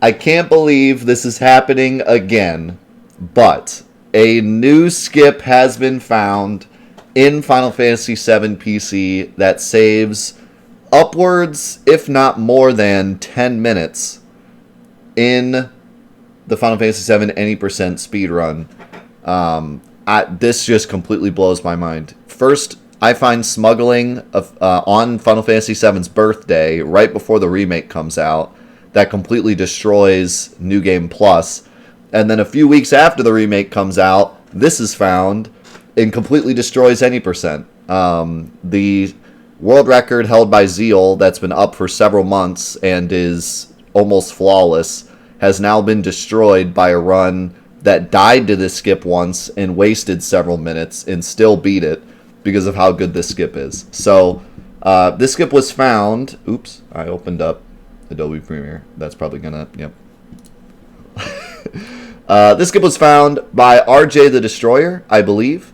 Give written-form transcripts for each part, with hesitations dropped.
I can't believe this is happening again, but a new skip has been found in Final Fantasy VII PC that saves upwards, if not more than, 10 minutes in the Final Fantasy VII any percent speedrun. This just completely blows my mind. First, I find smuggling on Final Fantasy VII's birthday, right before the remake comes out, that completely destroys New Game Plus. And then a few weeks after the remake comes out, this is found and completely destroys any percent. The world record held by Zeal, that's been up for several months and is almost flawless, has now been destroyed by a run that died to this skip once and wasted several minutes and still beat it because of how good this skip is. So this skip was found. Oops, I opened up Adobe Premiere. That's probably gonna, yep. This skip was found by RJ the Destroyer, I believe.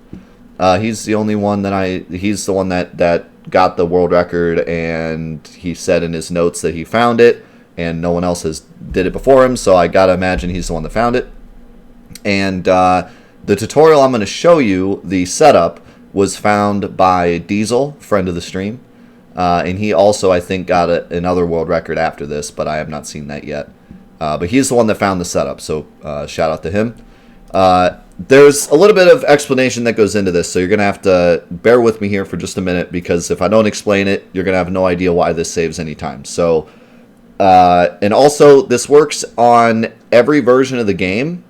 He's the only one he's the one that got the world record, and he said in his notes that he found it, and no one else has did it before him, so I gotta imagine he's the one that found it. And the tutorial I'm gonna show you, the setup, was found by Diesel, friend of the stream. And he also, I think, got another world record after this, but I have not seen that yet. But he's the one that found the setup, so shout out to him. There's a little bit of explanation that goes into this, so you're going to have to bear with me here for just a minute, because if I don't explain it, you're going to have no idea why this saves any time. So, and also, this works on every version of the game,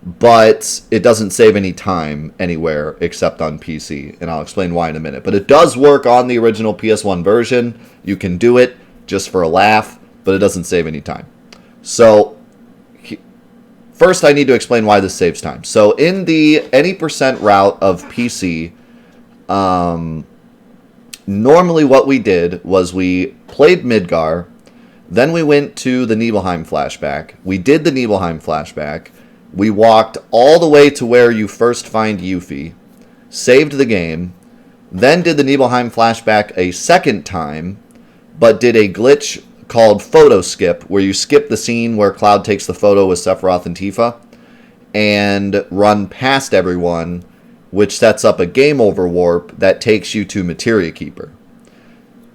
but it doesn't save any time anywhere except on PC, and I'll explain why in a minute. But it does work on the original PS1 version. You can do it just for a laugh, but it doesn't save any time. So first I need to explain why this saves time. So in the any percent route of PC, normally what we did was we played Midgar, then we went to the Nibelheim flashback. We did the Nibelheim flashback. We walked all the way to where you first find Yuffie, saved the game, then did the Nibelheim flashback a second time, but did a glitch called photo skip, where you skip the scene where Cloud takes the photo with Sephiroth and Tifa, and run past everyone, which sets up a game over warp that takes you to Materia Keeper.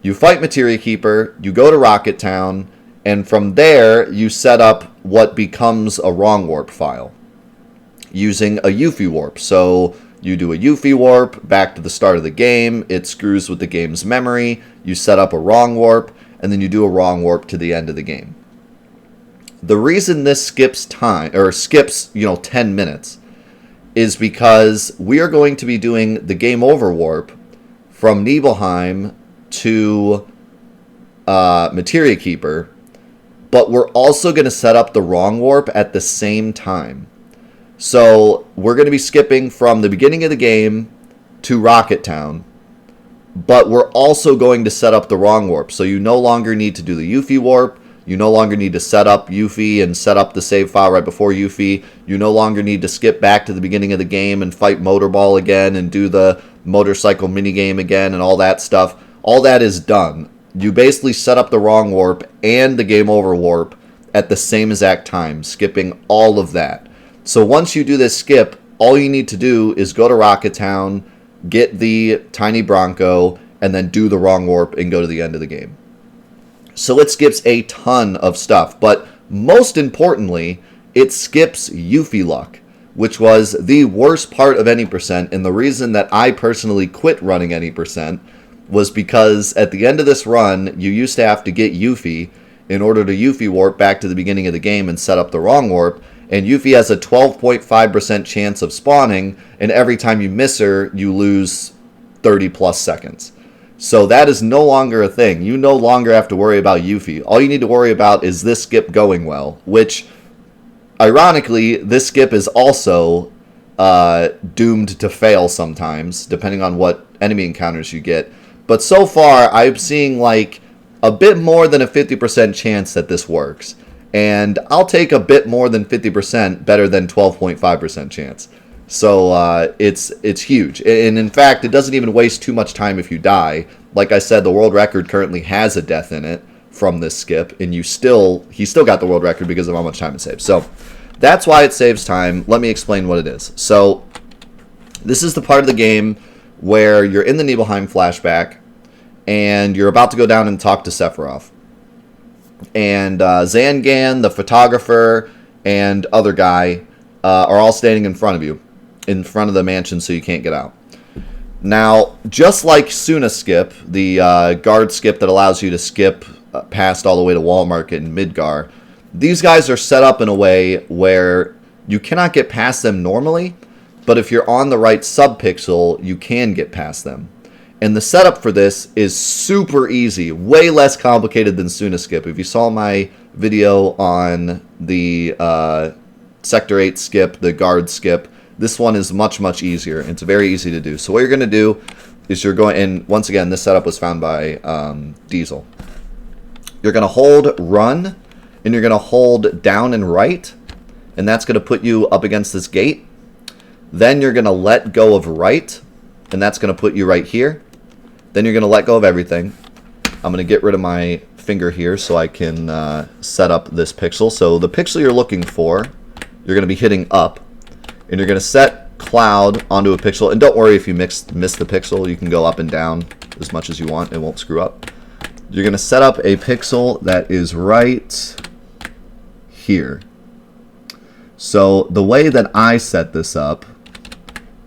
You fight Materia Keeper, you go to Rocket Town, and from there, you set up what becomes a wrong warp file using a Yuffie warp. So you do a Yuffie warp back to the start of the game. It screws with the game's memory. You set up a wrong warp, and then you do a wrong warp to the end of the game. The reason this skips time, or skips, 10 minutes, is because we are going to be doing the game over warp from Nibelheim to Materia Keeper, but we're also going to set up the wrong warp at the same time. So we're going to be skipping from the beginning of the game to Rocket Town, but we're also going to set up the wrong warp. So you no longer need to do the Yuffie warp. You no longer need to set up Yuffie and set up the save file right before Yuffie. You no longer need to skip back to the beginning of the game and fight Motorball again and do the motorcycle minigame again and all that stuff. All that is done. You basically set up the wrong warp and the game over warp at the same exact time, skipping all of that. So once you do this skip, all you need to do is go to Rocket Town, get the Tiny Bronco, and then do the wrong warp and go to the end of the game. So it skips a ton of stuff, but most importantly, it skips Yuffie luck, which was the worst part of any percent, and the reason that I personally quit running any percent was because at the end of this run, you used to have to get Yuffie in order to Yuffie warp back to the beginning of the game and set up the wrong warp, and Yuffie has a 12.5% chance of spawning, and every time you miss her, you lose 30 plus seconds. So that is no longer a thing. You no longer have to worry about Yuffie. All you need to worry about is this skip going well, which, ironically, this skip is also doomed to fail sometimes, depending on what enemy encounters you get. But so far, I'm seeing like a bit more than a 50% chance that this works. And I'll take a bit more than 50% better than 12.5% chance. So it's huge. And in fact, it doesn't even waste too much time if you die. Like I said, the world record currently has a death in it from this skip, and he still got the world record because of how much time it saves. So that's why it saves time. Let me explain what it is. So this is the part of the game where you're in the Nibelheim flashback, and you're about to go down and talk to Sephiroth. And Zangan, the photographer, and other guy are all standing in front of you, in front of the mansion, so you can't get out. Now, just like Suna Skip, the guard skip that allows you to skip past all the way to Wall Market in Midgar, these guys are set up in a way where you cannot get past them normally, but if you're on the right subpixel, you can get past them. And the setup for this is super easy, way less complicated than Suna Skip. If you saw my video on the Sector 8 skip, the guard skip, this one is much, much easier. It's very easy to do. So what you're going to do is you're going, and once again, this setup was found by Diesel. You're going to hold run, and you're going to hold down and right, and that's going to put you up against this gate. Then you're going to let go of right, and that's going to put you right here. Then you're going to let go of everything. I'm going to get rid of my finger here so I can set up this pixel. So the pixel you're looking for, you're going to be hitting up. And you're going to set Cloud onto a pixel. And don't worry if you miss the pixel. You can go up and down as much as you want. It won't screw up. You're going to set up a pixel that is right here. So the way that I set this up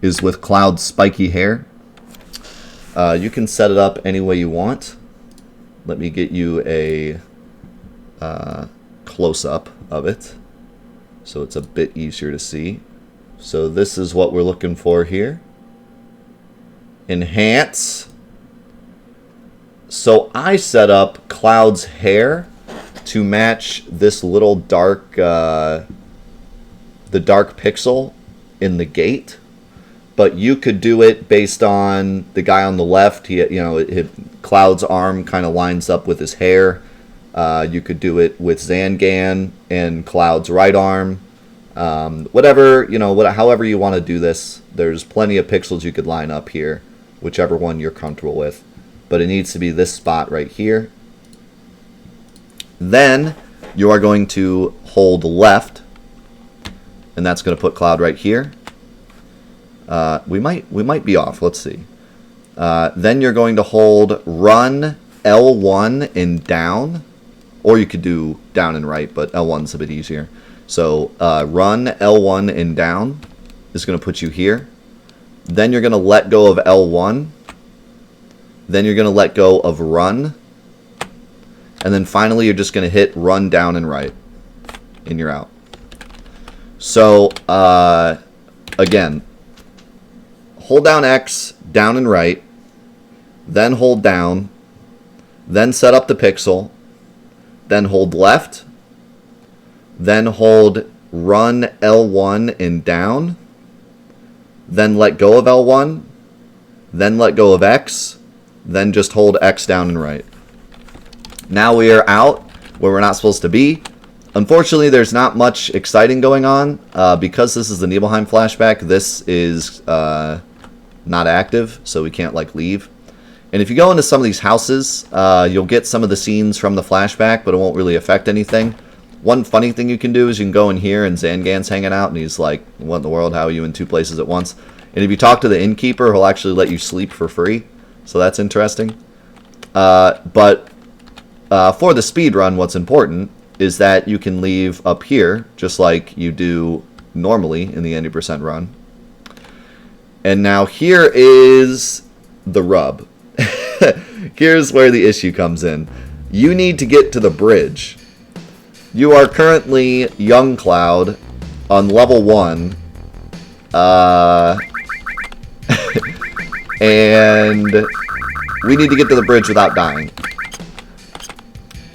is with Cloud's spiky hair. You can set it up any way you want. Let me get you a close-up of it so it's a bit easier to see. So this is what we're looking for here. Enhance. So I set up Cloud's hair to match this little dark, the dark pixel in the gate. But you could do it based on the guy on the left. Cloud's arm kind of lines up with his hair. You could do it with Zangan and Cloud's right arm. Whatever, however you want to do this. There's plenty of pixels you could line up here, whichever one you're comfortable with. But it needs to be this spot right here. Then you are going to hold left, and that's going to put Cloud right here. We might be off. Let's see. Then you're going to hold run L1 and down, or you could do down and right, but L1's a bit easier. So run L1 and down is going to put you here. Then you're going to let go of L1. Then you're going to let go of run. And then finally you're just going to hit run down and right. And you're out. So again, hold down X, down and right. Then hold down. Then set up the pixel. Then hold left. Then hold run L1 and down. Then let go of L1. Then let go of X. Then just hold X down and right. Now we are out where we're not supposed to be. Unfortunately, there's not much exciting going on. Because this is the Nibelheim flashback, this is not active, so we can't leave. And if you go into some of these houses, you'll get some of the scenes from the flashback, but it won't really affect anything. One funny thing you can do is you can go in here and Zangan's hanging out, and he's like, what in the world, how are you in two places at once? And if you talk to the innkeeper, he'll actually let you sleep for free. So that's interesting. But for the speed run, what's important is that you can leave up here, just like you do normally in the 90% run. And now here is the rub. Here's where the issue comes in. You need to get to the bridge. You are currently Young Cloud on level 1. And we need to get to the bridge without dying.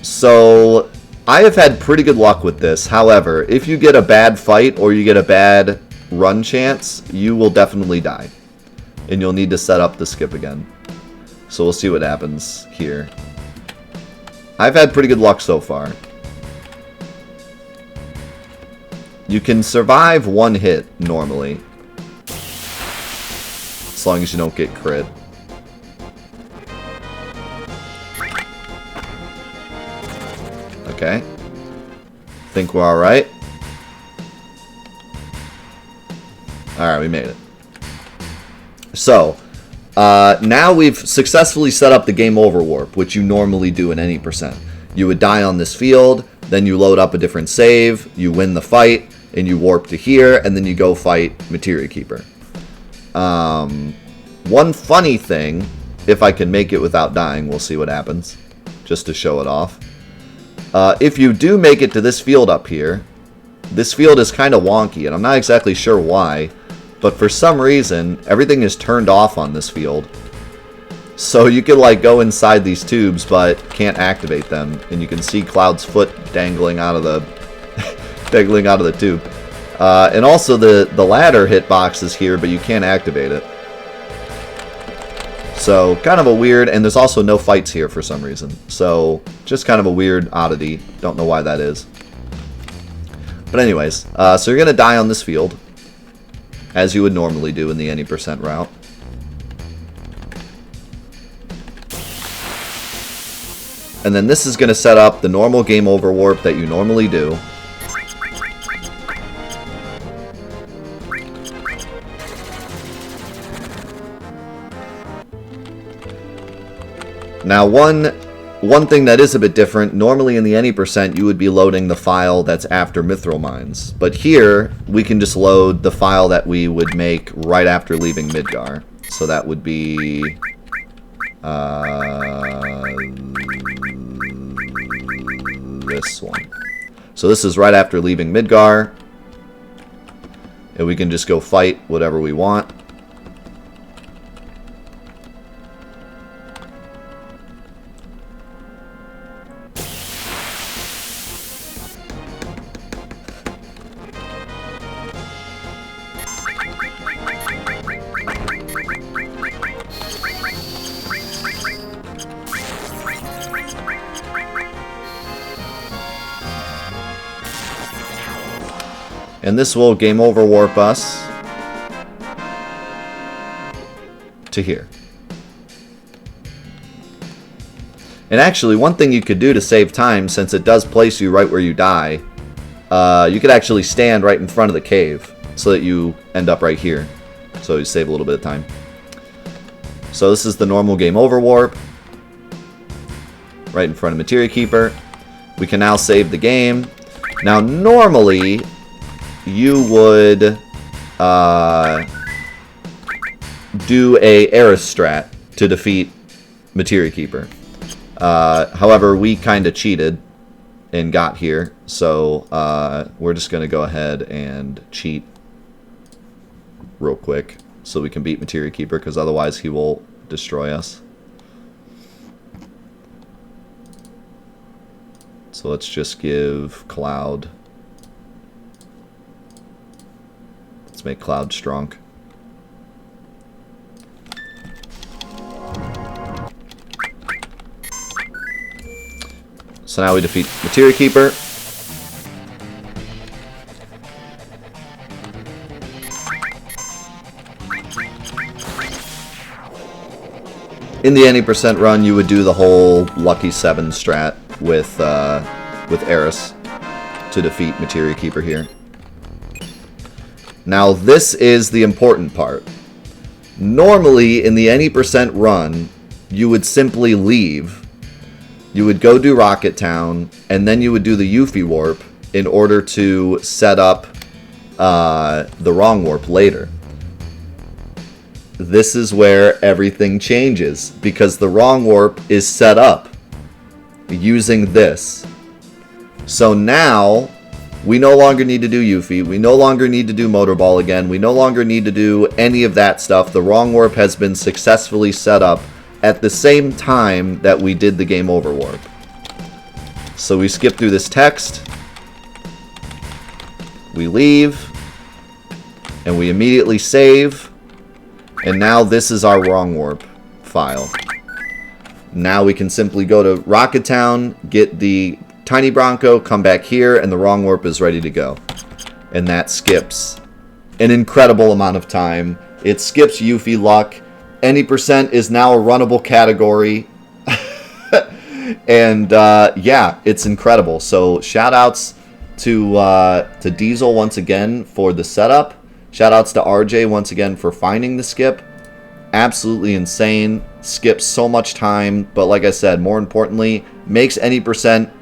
So I have had pretty good luck with this. However, if you get a bad fight or you get a bad run chance, you will definitely die. And you'll need to set up the skip again. So we'll see what happens here. I've had pretty good luck so far. You can survive one hit normally. As long as you don't get crit. Okay. Think we're alright. Alright, we made it. So, now we've successfully set up the game over warp, which you normally do in any percent. You would die on this field, then you load up a different save, you win the fight, and you warp to here, and then you go fight Materia Keeper. One funny thing, if I can make it without dying, we'll see what happens, just to show it off. If you do make it to this field up here, this field is kind of wonky, and I'm not exactly sure why, but for some reason, everything is turned off on this field. So you can like go inside these tubes, but can't activate them, and you can see Cloud's foot dangling out of the dangling out of the tube. And also the ladder hitbox is here, but you can't activate it. So kind of a weird, and there's also no fights here for some reason. So just kind of a weird oddity. Don't know why that is. But anyways, so you're gonna die on this field, as you would normally do in the any percent route. And then this is going to set up the normal game over warp that you normally do. Now one thing that is a bit different, normally in the any percent you would be loading the file that's after Mithril Mines. But here we can just load the file that we would make right after leaving Midgar. So that would be this one. So this is right after leaving Midgar, and we can just go fight whatever we want. And this will game over warp us to here. And actually, one thing you could do to save time, since it does place you right where you die, you could actually stand right in front of the cave so that you end up right here. So you save a little bit of time. So this is the normal game over warp, right in front of Materia Keeper. We can now save the game. Now normally you would do a Eris strat to defeat Materia Keeper. However, we kind of cheated and got here, so we're just going to go ahead and cheat real quick so we can beat Materia Keeper, because otherwise he will destroy us. So let's just give Cloud... Let's make Cloud strong. So now we defeat Materia Keeper. In the any percent run, you would do the whole Lucky 7 strat with Eris to defeat Materia Keeper here. Now this is the important part. Normally, in the any percent run, you would simply leave. You would go do Rocket Town, and then you would do the Yuffie warp in order to set up the wrong warp later. This is where everything changes, because the wrong warp is set up using this. So now we no longer need to do Yuffie. We no longer need to do Motorball again. We no longer need to do any of that stuff. The wrong warp has been successfully set up at the same time that we did the game over warp. So we skip through this text. We leave. And we immediately save. And now this is our wrong warp file. Now we can simply go to Rocket Town, get the Tiny Bronco, come back here, and the wrong warp is ready to go. And that skips an incredible amount of time. It skips Yuffie luck. Any percent is now a runnable category. And yeah, it's incredible. So shout outs to Diesel once again for the setup. Shout outs to RJ once again for finding the skip. Absolutely insane. Skips so much time, but like I said, more importantly, makes any percent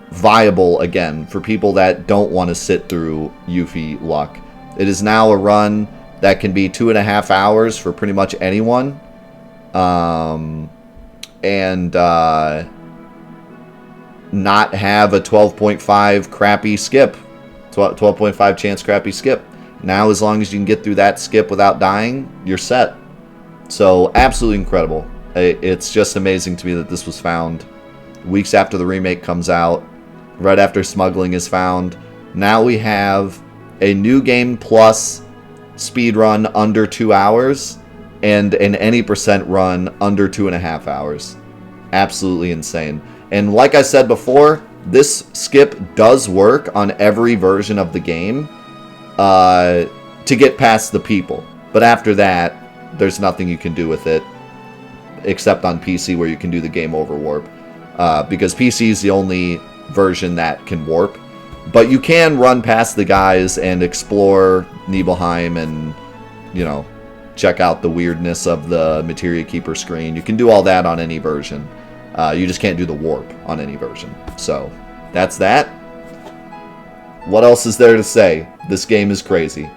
viable again for people that don't want to sit through Yuffie luck. It is now a run that can be 2.5 hours for pretty much anyone. And not have a 12.5 crappy skip. 12.5 chance crappy skip. Now, as long as you can get through that skip without dying, you're set. So, absolutely incredible. It's just amazing to me that this was found weeks after the remake comes out, right after smuggling is found. Now we have a new game plus speedrun under 2 hours and an any percent run under 2.5 hours. Absolutely insane. And like I said before, this skip does work on every version of the game to get past the people. But after that, there's nothing you can do with it except on PC where you can do the game over warp. Because PC is the only version that can warp. But you can run past the guys and explore Nibelheim and, you know, check out the weirdness of the Materia Keeper screen. You can do all that on any version. You just can't do the warp on any version. So, that's that. What else is there to say? This game is crazy.